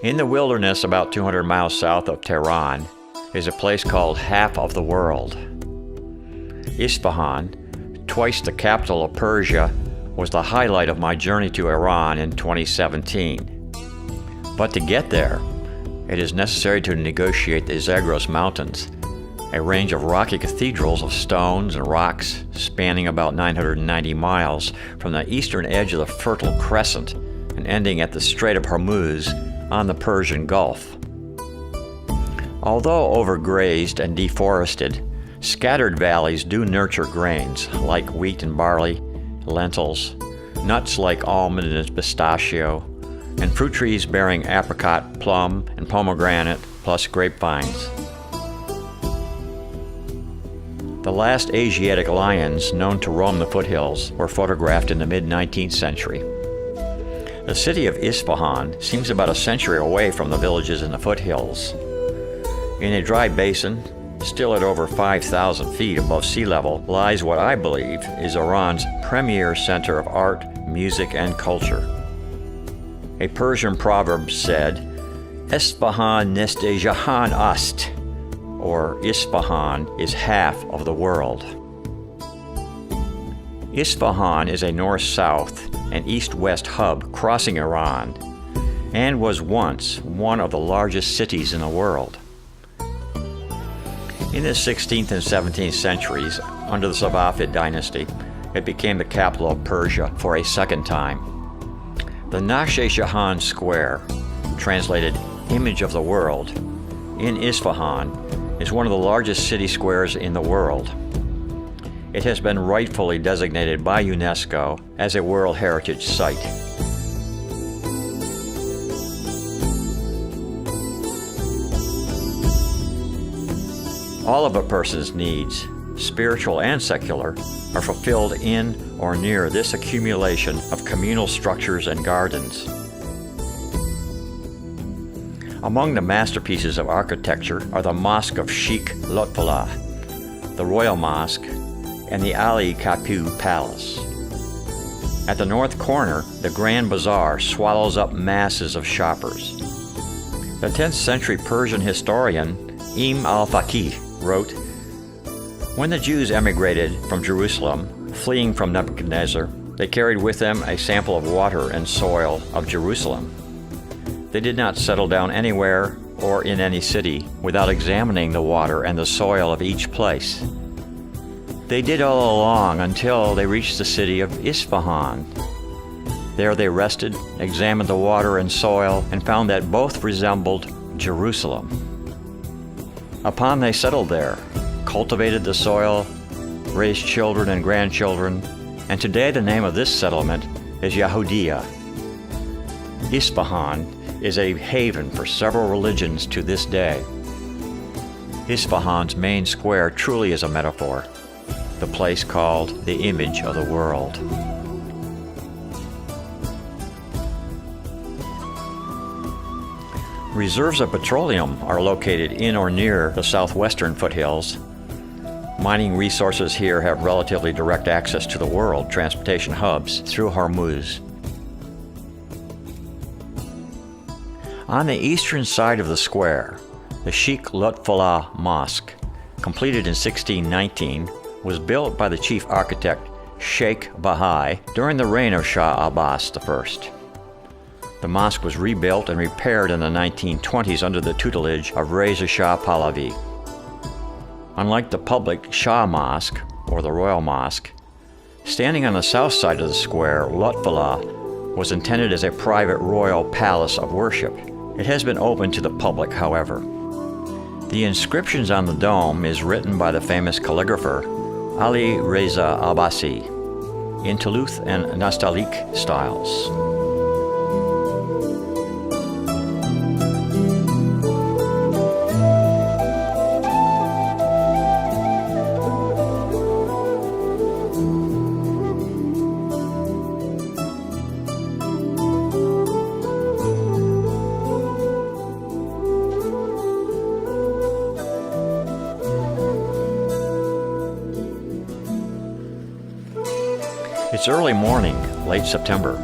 In the wilderness about 200 miles south of Tehran is a place called Half of the World. Isfahan, twice the capital of Persia, was the highlight of my journey to Iran in 2017. But to get there, it is necessary to negotiate the Zagros Mountains, a range of rocky cathedrals of stones and rocks spanning about 990 miles from the eastern edge of the Fertile Crescent and ending at the Strait of Hormuz on the Persian Gulf. Although overgrazed and deforested, scattered valleys do nurture grains like wheat and barley, lentils, nuts like almond and pistachio, and fruit trees bearing apricot, plum, and pomegranate, plus grapevines. The last Asiatic lions known to roam the foothills were photographed in the mid-19th century. The city of Isfahan seems about a century away from the villages in the foothills. In a dry basin, still at over 5,000 feet above sea level, lies what I believe is Iran's premier center of art, music, and culture. A Persian proverb said, Isfahan neste jahan ast, or Isfahan is half of the world. Isfahan is a north-south and east-west hub crossing Iran, and was once one of the largest cities in the world. In the 16th and 17th centuries, under the Safavid dynasty, it became the capital of Persia for a second time. The Nakhsh Jahan Square, translated Image of the World, in Isfahan, is one of the largest city squares in the world. It has been rightfully designated by UNESCO as a World Heritage Site. All of a person's needs, spiritual and secular, are fulfilled in or near this accumulation of communal structures and gardens. Among the masterpieces of architecture are the Mosque of Sheikh Lotfullah, the Royal Mosque, and the Ali Kapu Palace. At the north corner, the Grand Bazaar swallows up masses of shoppers. The 10th century Persian historian Ibn al-Faqih wrote, "When the Jews emigrated from Jerusalem, fleeing from Nebuchadnezzar, they carried with them a sample of water and soil of Jerusalem. They did not settle down anywhere or in any city without examining the water and the soil of each place. They did all along until they reached the city of Isfahan. There they rested, examined the water and soil, and found that both resembled Jerusalem. Upon they settled there, cultivated the soil, raised children and grandchildren, and today the name of this settlement is Yahudiya. Isfahan is a haven for several religions to this day. Isfahan's main square truly is a metaphor, the place called the Image of the World." Reserves of petroleum are located in or near the southwestern foothills. Mining resources here have relatively direct access to the world transportation hubs through Hormuz. On the eastern side of the square, the Sheikh Lotfullah Mosque, completed in 1619, was built by the chief architect Sheikh Bahai during the reign of Shah Abbas I. The mosque was rebuilt and repaired in the 1920s under the tutelage of Reza Shah Pahlavi. Unlike the public Shah Mosque, or the Royal Mosque, standing on the south side of the square, Lotfullah was intended as a private royal palace of worship. It has been open to the public, however. The inscriptions on the dome is written by the famous calligrapher Ali Reza Abbasi in Toulouse and Nastaliq styles. It's early morning, late September,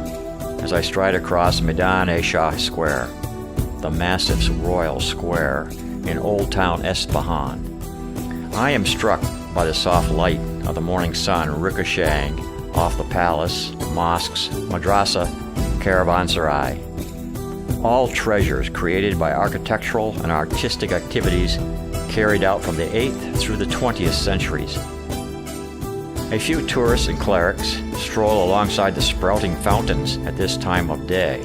as I stride across Meydan-e Shah Square. the massive royal square in Old Town Esfahan. I am struck by the soft light of the morning sun ricocheting off the palace, mosques, madrasa, caravanserai. All treasures created by architectural and artistic activities carried out from the 8th through the 20th centuries. A few tourists and clerics stroll alongside the sprouting fountains at this time of day.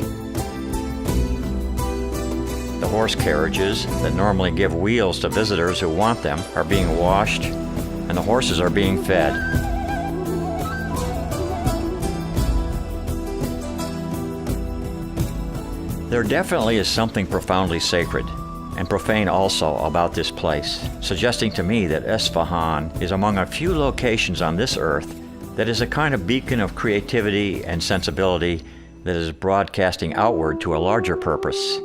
The horse carriages that normally give wheels to visitors who want them are being washed, and the horses are being fed. There definitely is something profoundly sacred, and profane also, about this place, suggesting to me that Esfahan is among a few locations on this earth that is a kind of beacon of creativity and sensibility that is broadcasting outward to a larger purpose.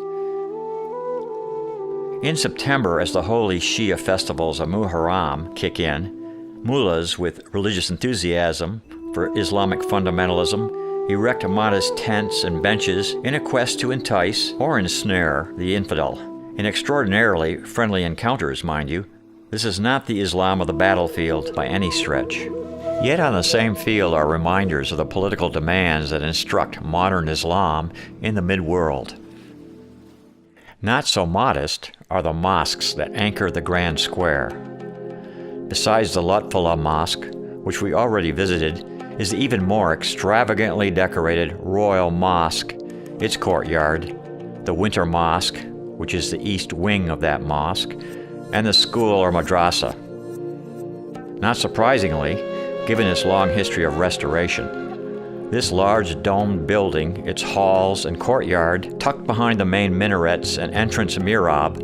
In September, as the holy Shia festivals of Muharram kick in, mullahs with religious enthusiasm for Islamic fundamentalism erect modest tents and benches in a quest to entice or ensnare the infidel. In extraordinarily friendly encounters, mind you. This is not the Islam of the battlefield by any stretch. Yet on the same field are reminders of the political demands that instruct modern Islam in the mid-world. Not so modest are the mosques that anchor the Grand Square. Besides the Lutfullah Mosque, which we already visited, is the even more extravagantly decorated Royal Mosque, its courtyard, the Winter Mosque, which is the east wing of that mosque, and the school or madrasa. Not surprisingly, given its long history of restoration, this large domed building, its halls and courtyard, tucked behind the main minarets and entrance mihrab,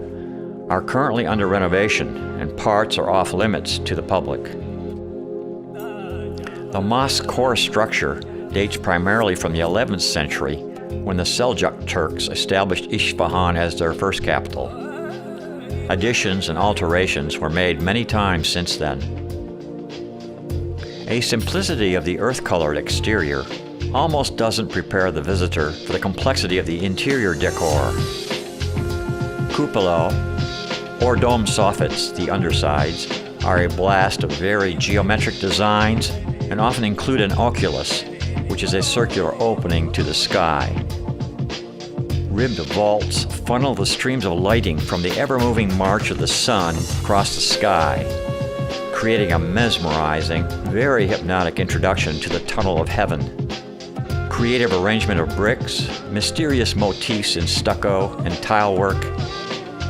are currently under renovation, and parts are off limits to the public. The mosque core structure dates primarily from the 11th century, when the Seljuk Turks established Isfahan as their first capital. Additions and alterations were made many times since then. A simplicity of the earth-colored exterior almost doesn't prepare the visitor for the complexity of the interior decor. Cupola, or dome soffits, the undersides, are a blast of varied geometric designs and often include an oculus, which is a circular opening to the sky. Ribbed vaults funnel the streams of lighting from the ever-moving march of the sun across the sky, creating a mesmerizing, very hypnotic introduction to the tunnel of heaven. Creative arrangement of bricks, mysterious motifs in stucco and tile work,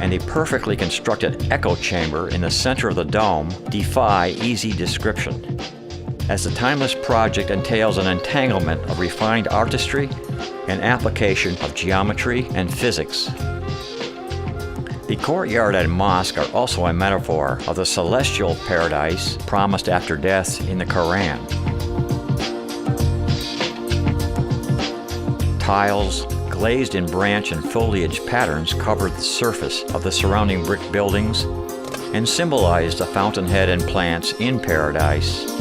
and the perfectly constructed echo chamber in the center of the dome defy easy description, as the timeless project entails an entanglement of refined artistry and application of geometry and physics. The courtyard and mosque are also a metaphor of the celestial paradise promised after death in the Quran. Tiles, glazed in branch and foliage patterns covered the surface of the surrounding brick buildings and symbolize the fountainhead and plants in paradise.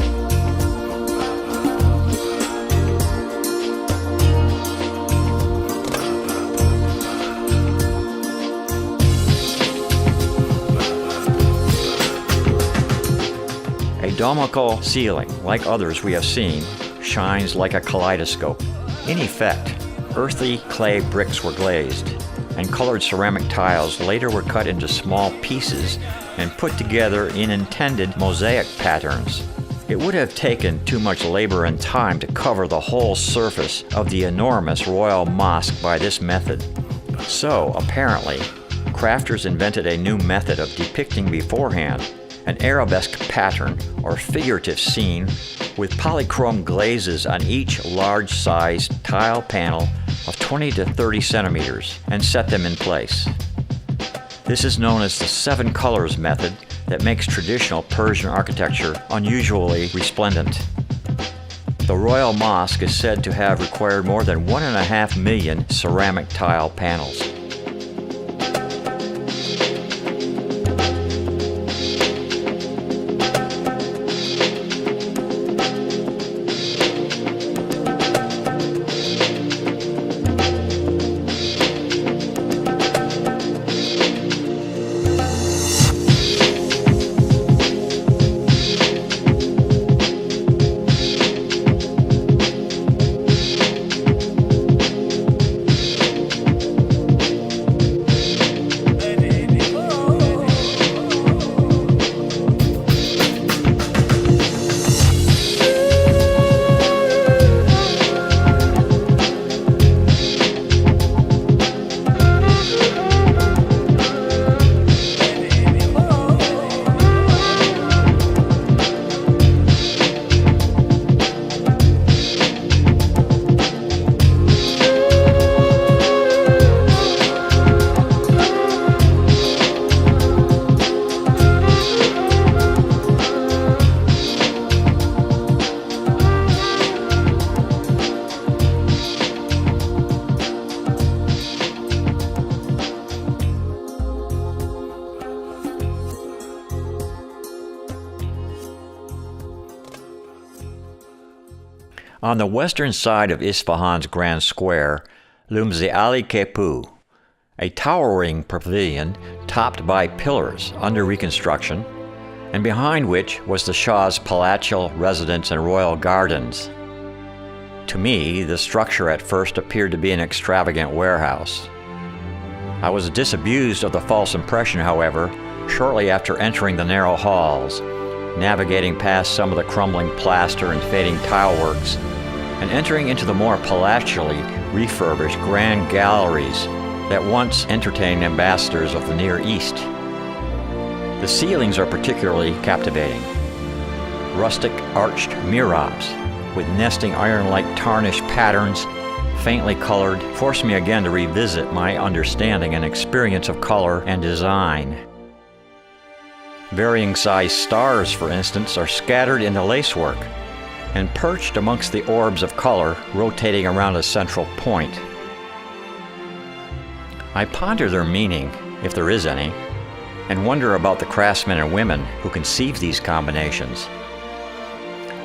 A domical ceiling, like others we have seen, shines like a kaleidoscope. In effect, earthy clay bricks were glazed, and colored ceramic tiles later were cut into small pieces and put together in intended mosaic patterns. It would have taken too much labor and time to cover the whole surface of the enormous royal mosque by this method. So, apparently, crafters invented a new method of depicting beforehand an arabesque pattern or figurative scene with polychrome glazes on each large-sized tile panel of 20 to 30 centimeters and set them in place. This is known as the 7 colors method that makes traditional Persian architecture unusually resplendent. The Royal Mosque is said to have required more than 1.5 million ceramic tile panels. On the western side of Isfahan's Grand Square looms the Ali Kepu, a towering pavilion topped by pillars under reconstruction, and behind which was the Shah's palatial residence and royal gardens. To me, the structure at first appeared to be an extravagant warehouse. I was disabused of the false impression, however, shortly after entering the narrow halls, navigating past some of the crumbling plaster and fading tileworks, and entering into the more palatially refurbished grand galleries that once entertained ambassadors of the Near East. The ceilings are particularly captivating. Rustic arched mihrabs with nesting iron-like tarnished patterns, faintly colored, force me again to revisit my understanding and experience of color and design. Varying sized stars, for instance, are scattered in the lacework and perched amongst the orbs of color rotating around a central point. I ponder their meaning, if there is any, and wonder about the craftsmen and women who conceived these combinations.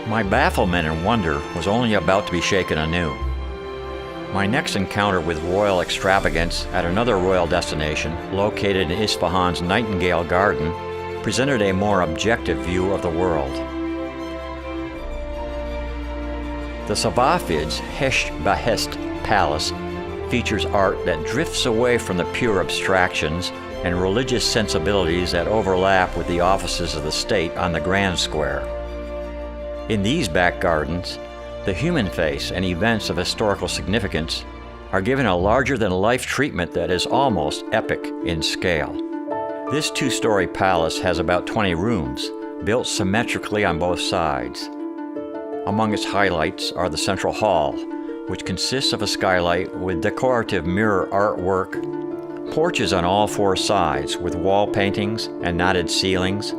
My bafflement and wonder was only about to be shaken anew. My next encounter with royal extravagance at another royal destination, located in Isfahan's Nightingale Garden, presented a more objective view of the world. The Safavids' Hesh Behest Palace features art that drifts away from the pure abstractions and religious sensibilities that overlap with the offices of the state on the Grand Square. In these back gardens, the human face and events of historical significance are given a larger-than-life treatment that is almost epic in scale. This two-story palace has about 20 rooms, built symmetrically on both sides. Among its highlights are the central hall, which consists of a skylight with decorative mirror artwork, porches on all four sides with wall paintings and knotted ceilings,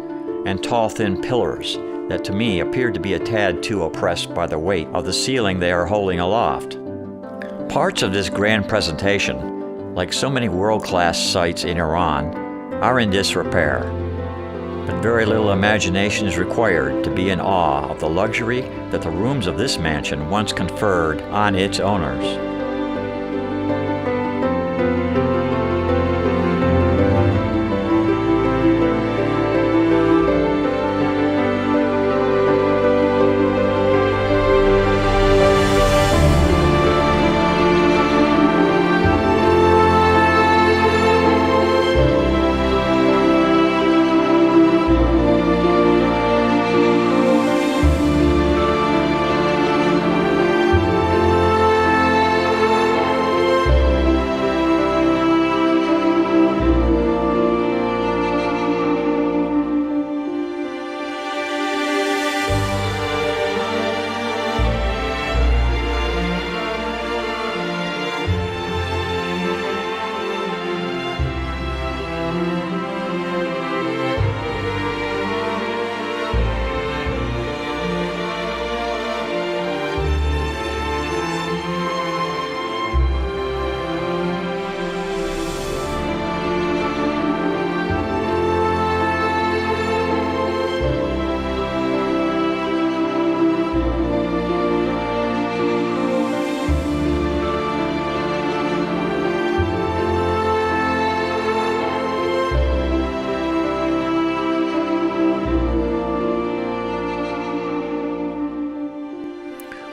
and tall thin pillars that to me appeared to be a tad too oppressed by the weight of the ceiling they are holding aloft. Parts of this grand presentation, like so many world-class sites in Iran, are in disrepair, but very little imagination is required to be in awe of the luxury that the rooms of this mansion once conferred on its owners.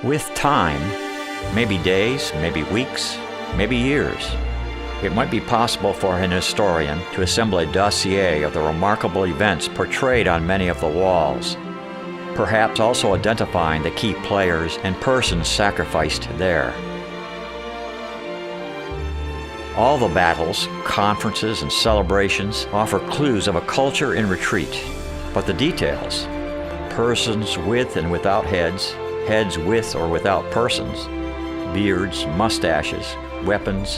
With time, maybe days, maybe weeks, maybe years, it might be possible for an historian to assemble a dossier of the remarkable events portrayed on many of the walls, perhaps also identifying the key players and persons sacrificed there. All the battles, conferences, and celebrations offer clues of a culture in retreat, but the details, persons with and without heads, heads with or without persons, beards, mustaches, weapons,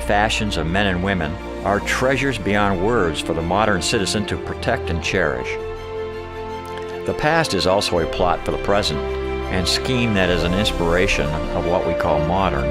fashions of men and women, are treasures beyond words for the modern citizen to protect and cherish. The past is also a plot for the present, and scheme that is an inspiration of what we call modern.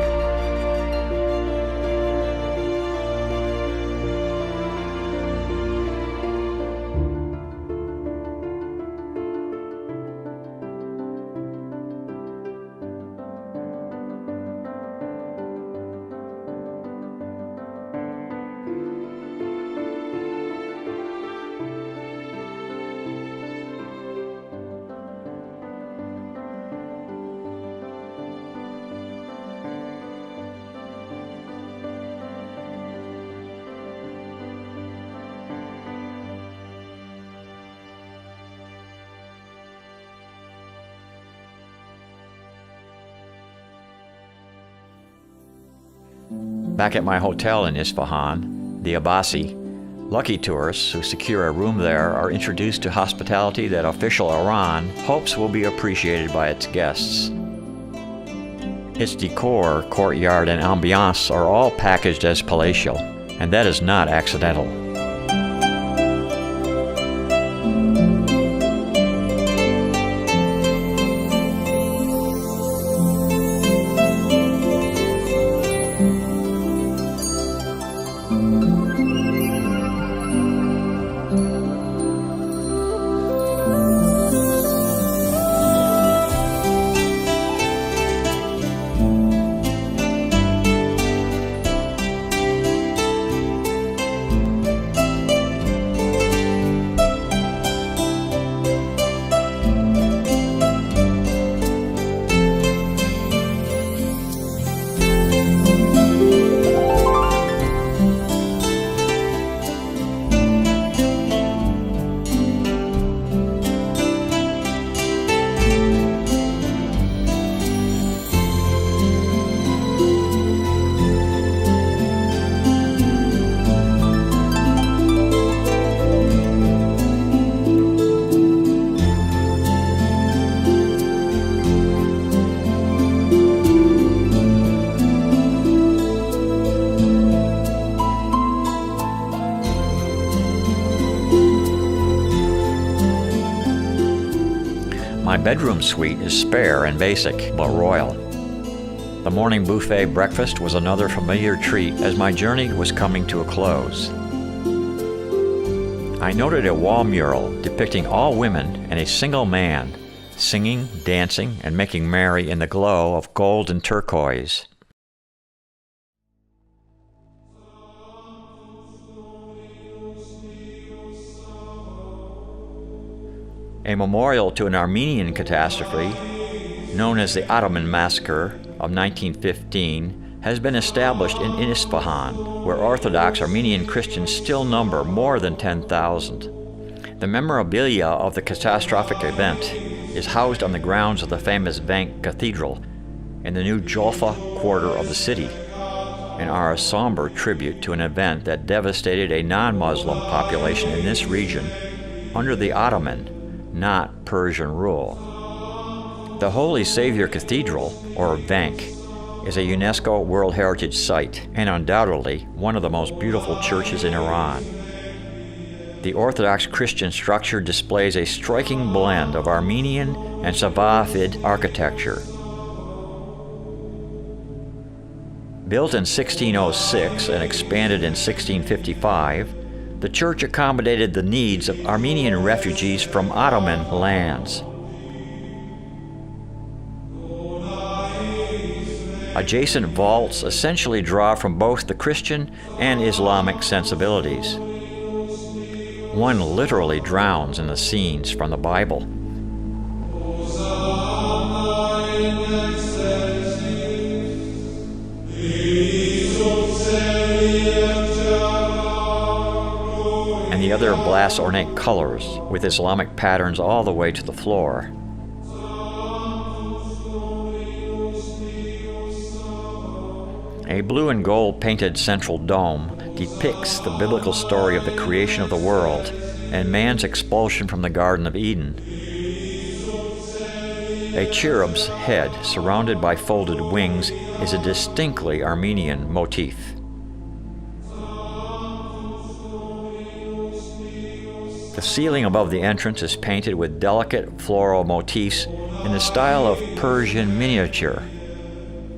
Back at my hotel in Isfahan, the Abbasi, lucky tourists who secure a room there are introduced to hospitality that official Iran hopes will be appreciated by its guests. Its decor, courtyard, and ambiance are all packaged as palatial, and that is not accidental. My bedroom suite is spare and basic, but royal. The morning buffet breakfast was another familiar treat as my journey was coming to a close. I noted a wall mural depicting all women and a single man, singing, dancing, and making merry in the glow of gold and turquoise. A memorial to an Armenian catastrophe, known as the Ottoman Massacre of 1915, has been established in Isfahan, where Orthodox Armenian Christians still number more than 10,000. The memorabilia of the catastrophic event is housed on the grounds of the famous Vank Cathedral in the new Jolfa quarter of the city, and are a somber tribute to an event that devastated a non-Muslim population in this region under the Ottoman, not Persian rule. The Holy Savior Cathedral, or Vank, is a UNESCO World Heritage Site and undoubtedly one of the most beautiful churches in Iran. The Orthodox Christian structure displays a striking blend of Armenian and Safavid architecture. Built in 1606 and expanded in 1655, the church accommodated the needs of Armenian refugees from Ottoman lands. Adjacent vaults essentially draw from both the Christian and Islamic sensibilities. One literally drowns in the scenes from the Bible. And the other blasts ornate colors with Islamic patterns all the way to the floor. A blue and gold painted central dome depicts the biblical story of the creation of the world and man's expulsion from the Garden of Eden. A cherub's head surrounded by folded wings is a distinctly Armenian motif. The ceiling above the entrance is painted with delicate floral motifs in the style of Persian miniature,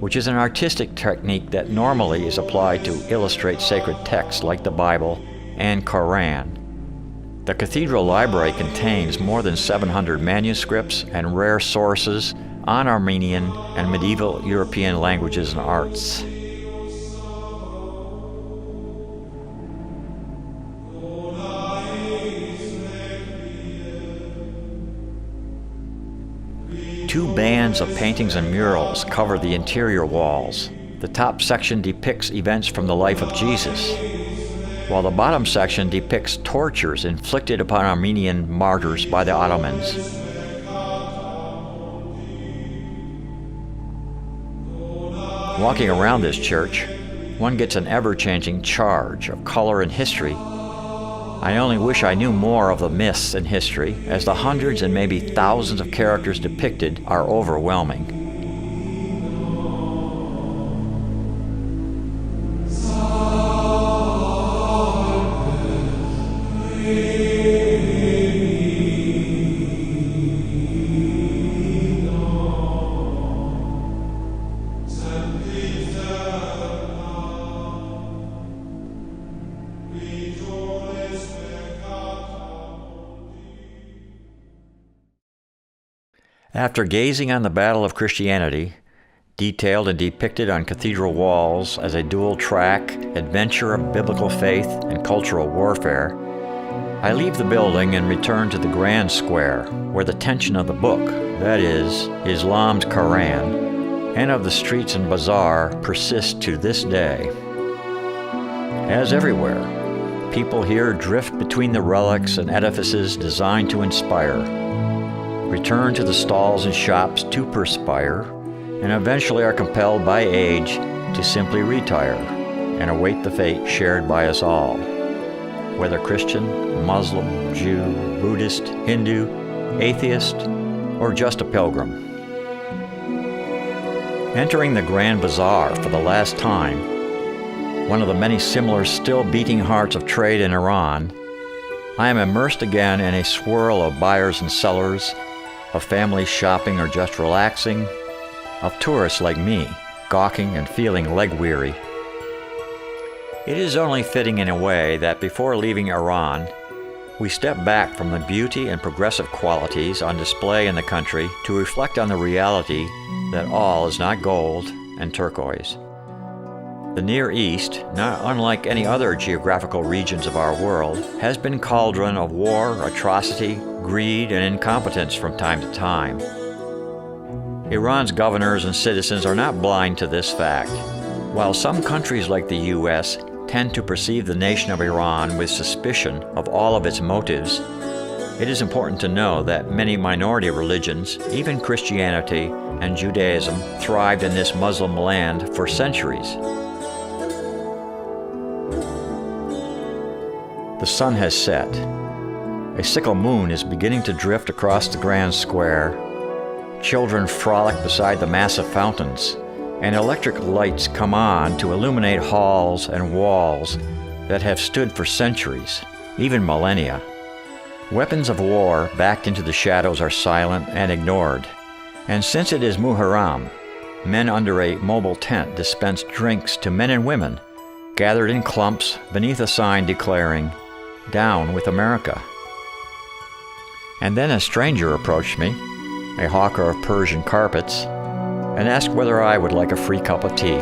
which is an artistic technique that normally is applied to illustrate sacred texts like the Bible and Quran. The cathedral library contains more than 700 manuscripts and rare sources on Armenian and medieval European languages and arts. Two bands of paintings and murals cover the interior walls. The top section depicts events from the life of Jesus, while the bottom section depicts tortures inflicted upon Armenian martyrs by the Ottomans. Walking around this church, one gets an ever-changing charge of color and history. I only wish I knew more of the myths in history, as the hundreds and maybe thousands of characters depicted are overwhelming. After gazing on the battle of Christianity, detailed and depicted on cathedral walls as a dual-track adventure of biblical faith and cultural warfare, I leave the building and return to the Grand Square, where the tension of the book, that is, Islam's Quran, and of the streets and bazaar persists to this day. As everywhere, people here drift between the relics and edifices designed to inspire, return to the stalls and shops to perspire, and eventually are compelled by age to simply retire and await the fate shared by us all, whether Christian, Muslim, Jew, Buddhist, Hindu, atheist, or just a pilgrim. Entering the Grand Bazaar for the last time, one of the many similar still beating hearts of trade in Iran, I am immersed again in a swirl of buyers and sellers, of families shopping or just relaxing, of tourists like me, gawking and feeling leg-weary. It is only fitting in a way that before leaving Iran, we step back from the beauty and progressive qualities on display in the country to reflect on the reality that all is not gold and turquoise. The Near East, not unlike any other geographical regions of our world, has been cauldron of war, atrocity, greed, and incompetence from time to time. Iran's governors and citizens are not blind to this fact. While some countries like the U.S. tend to perceive the nation of Iran with suspicion of all of its motives, it is important to know that many minority religions, even Christianity and Judaism, thrived in this Muslim land for centuries. The sun has set. A sickle moon is beginning to drift across the Grand Square. Children frolic beside the massive fountains, and electric lights come on to illuminate halls and walls that have stood for centuries, even millennia. Weapons of war backed into the shadows are silent and ignored, and since it is Muharram, men under a mobile tent dispense drinks to men and women, gathered in clumps beneath a sign declaring, "Down with America." And then a stranger approached me, a hawker of Persian carpets, and asked whether I would like a free cup of tea.